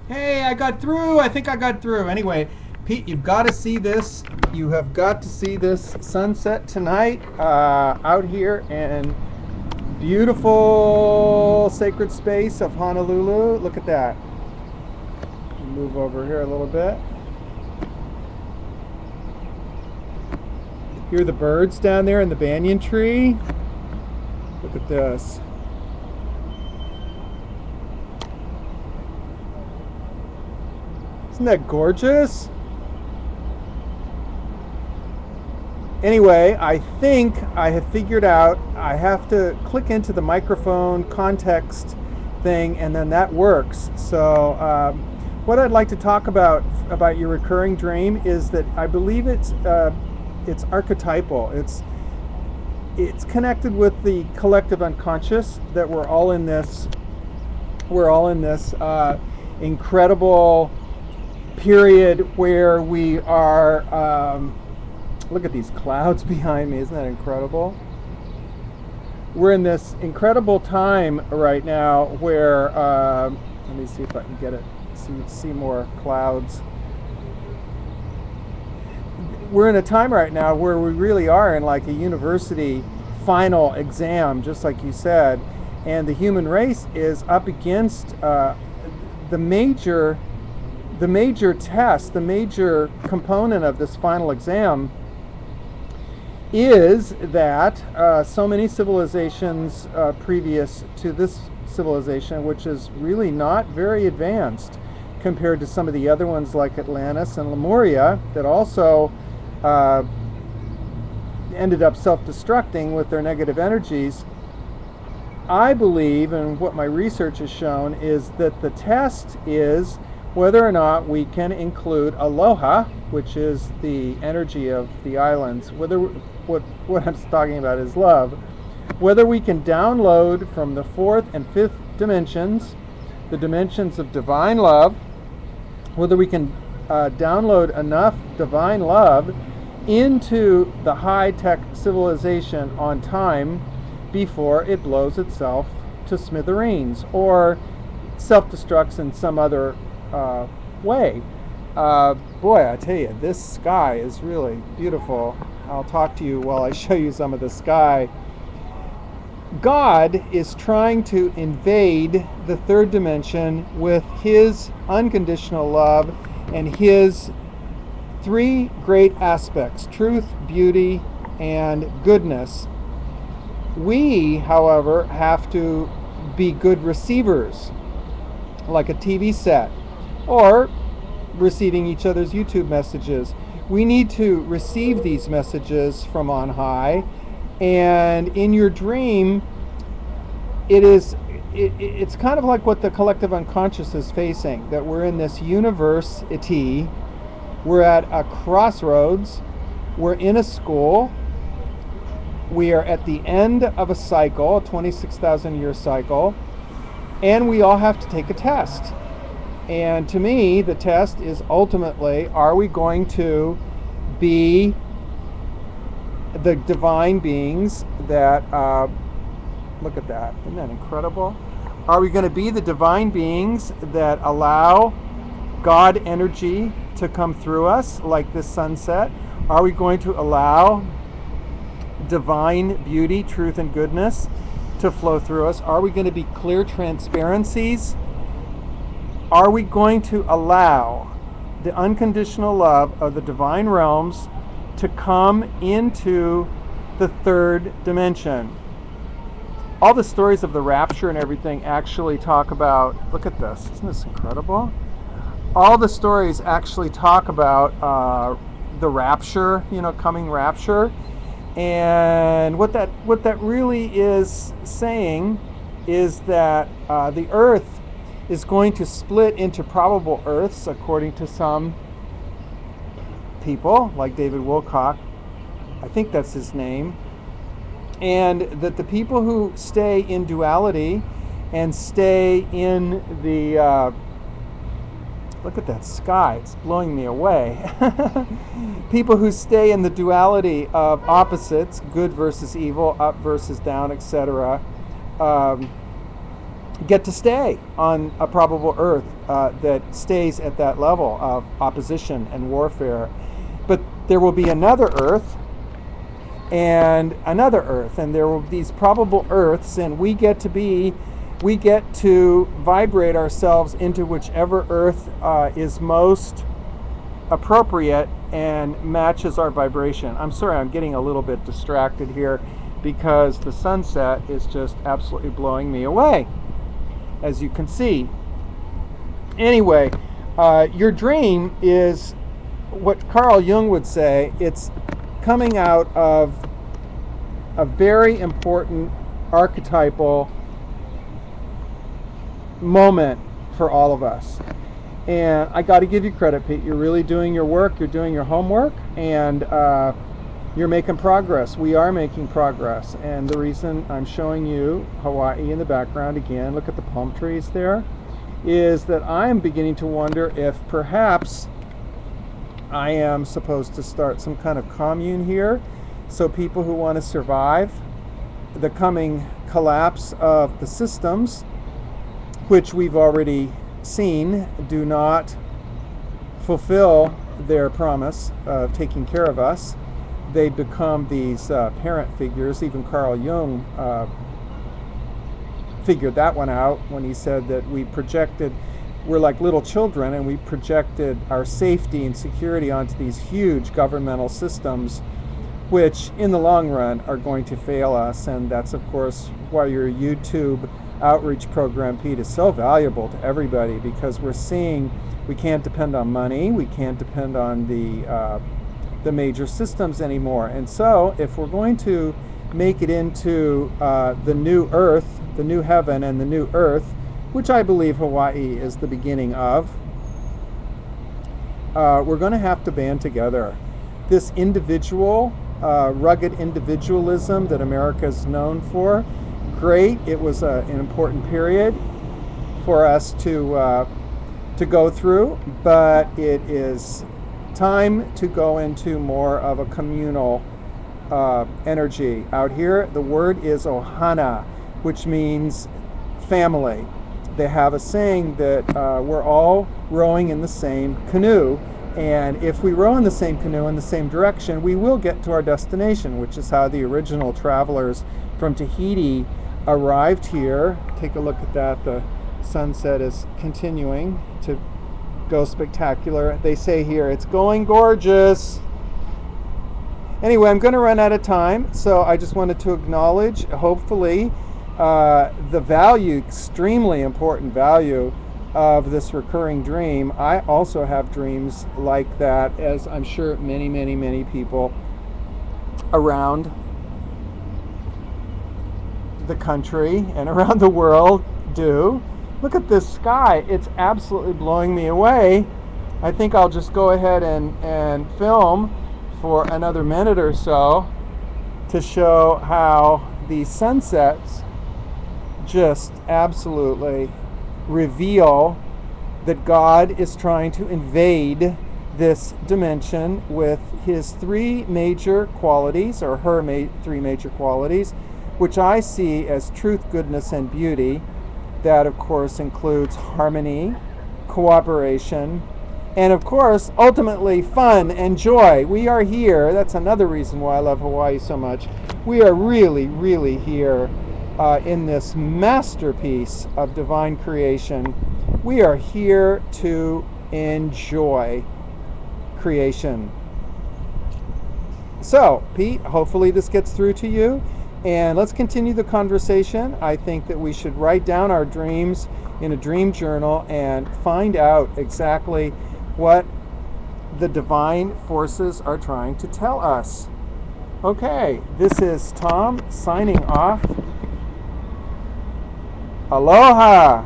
Hey, I got through. I think I got through. Anyway, Pete, you've got to see this. You have got to see this sunset tonight out here in beautiful sacred space of Honolulu. Look at that. Move over here a little bit. Hear the birds down there in the banyan tree. Look at this. Isn't that gorgeous? Anyway, I think I have figured out I have to click into the microphone context thing and then that works. So what I'd like to talk about your recurring dream is that I believe it's archetypal. It's connected with the collective unconscious, that we're all in this incredible period where we are look at these clouds behind me. Isn't that incredible? We're in this incredible time right now where let me see if I can get it, see more clouds. We're in a time right now where we really are in like a university final exam, just like you said, and the human race is up against the major test, the major component of this final exam is that so many civilizations previous to this civilization, which is really not very advanced compared to some of the other ones like Atlantis and Lemuria, that also ended up self-destructing with their negative energies. I believe, and what my research has shown, is that the test is whether or not we can include aloha, which is the energy of the islands, what I'm talking about is love, whether we can download from the fourth and fifth dimensions, the dimensions of divine love, whether we can download enough divine love into the high-tech civilization on time before it blows itself to smithereens or self-destructs in some other way. Boy, I tell you, this sky is really beautiful. I'll talk to you while I show you some of the sky. God is trying to invade the third dimension with his unconditional love and his three great aspects: truth, beauty, and goodness. We, however, have to be good receivers, like a TV set, or receiving each other's YouTube messages. We need to receive these messages from on high, and in your dream, it's kind of like what the collective unconscious is facing, that we're in this university, we're at a crossroads, we're in a school, we are at the end of a cycle, a 26,000 year cycle, and we all have to take a test. And to me, the test is ultimately, are we going to be the divine beings that, look at that, isn't that incredible? Are we going to be the divine beings that allow God energy to come through us like this sunset? Are we going to allow divine beauty, truth, and goodness to flow through us? Are we going to be clear transparencies? Are we going to allow the unconditional love of the divine realms to come into the third dimension? All the stories of the rapture and everything actually talk about, look at this, isn't this incredible? All the stories actually talk about the rapture, coming rapture. And what that really is saying is that the earth is going to split into probable Earths, according to some people, like David Wilcock. I think that's his name. And that the people who stay in duality and stay in the look at that sky, it's blowing me away. People who stay in the duality of opposites, good versus evil, up versus down, etc., get to stay on a probable Earth that stays at that level of opposition and warfare. But there will be another Earth and another Earth, and there will be these probable Earths, and we get to vibrate ourselves into whichever Earth is most appropriate and matches our vibration. I'm sorry, I'm getting a little bit distracted here because the sunset is just absolutely blowing me away, as you can see. Anyway, your dream is what Carl Jung would say. It's coming out of a very important archetypal moment for all of us. And I got to give you credit, Pete. You're really doing your work. You're doing your homework, and you're making progress. We are making progress. And the reason I'm showing you Hawaii in the background again, look at the palm trees there, is that I am beginning to wonder if perhaps I am supposed to start some kind of commune here, so people who want to survive the coming collapse of the systems, which we've already seen do not fulfill their promise of taking care of us. They become these parent figures. Even Carl Jung figured that one out when he said that we're like little children, and we projected our safety and security onto these huge governmental systems, which in the long run are going to fail us. And that's, of course, why your YouTube outreach program, Pete, is so valuable to everybody, because we're seeing we can't depend on money, we can't depend on the major systems anymore. And so if we're going to make it into the new earth, the new heaven and the new earth, which I believe Hawaii is the beginning of, we're going to have to band together. This individual, rugged individualism that America is known for, great. It was an important period for us to go through, but it is time to go into more of a communal energy. Out here, the word is ohana, which means family. They have a saying that we're all rowing in the same canoe, and if we row in the same canoe in the same direction, we will get to our destination, which is how the original travelers from Tahiti arrived here. Take a look at that. The sunset is continuing to go spectacular. They say here, it's going gorgeous. Anyway, I'm going to run out of time, so I just wanted to acknowledge, hopefully, the value, extremely important value, of this recurring dream. I also have dreams like that, as I'm sure many, many, many people around the country and around the world do. Look at this sky. It's absolutely blowing me away. I think I'll just go ahead and film for another minute or so to show how these sunsets just absolutely reveal that God is trying to invade this dimension with his three major qualities, or her three major qualities, which I see as truth, goodness, and beauty. That, of course, includes harmony, cooperation, and, of course, ultimately fun and joy. We are here. That's another reason why I love Hawaii so much. We are really, really here in this masterpiece of divine creation. We are here to enjoy creation. So, Pete, hopefully this gets through to you. And let's continue the conversation. I think that we should write down our dreams in a dream journal and find out exactly what the divine forces are trying to tell us. Okay, this is Tom signing off. Aloha!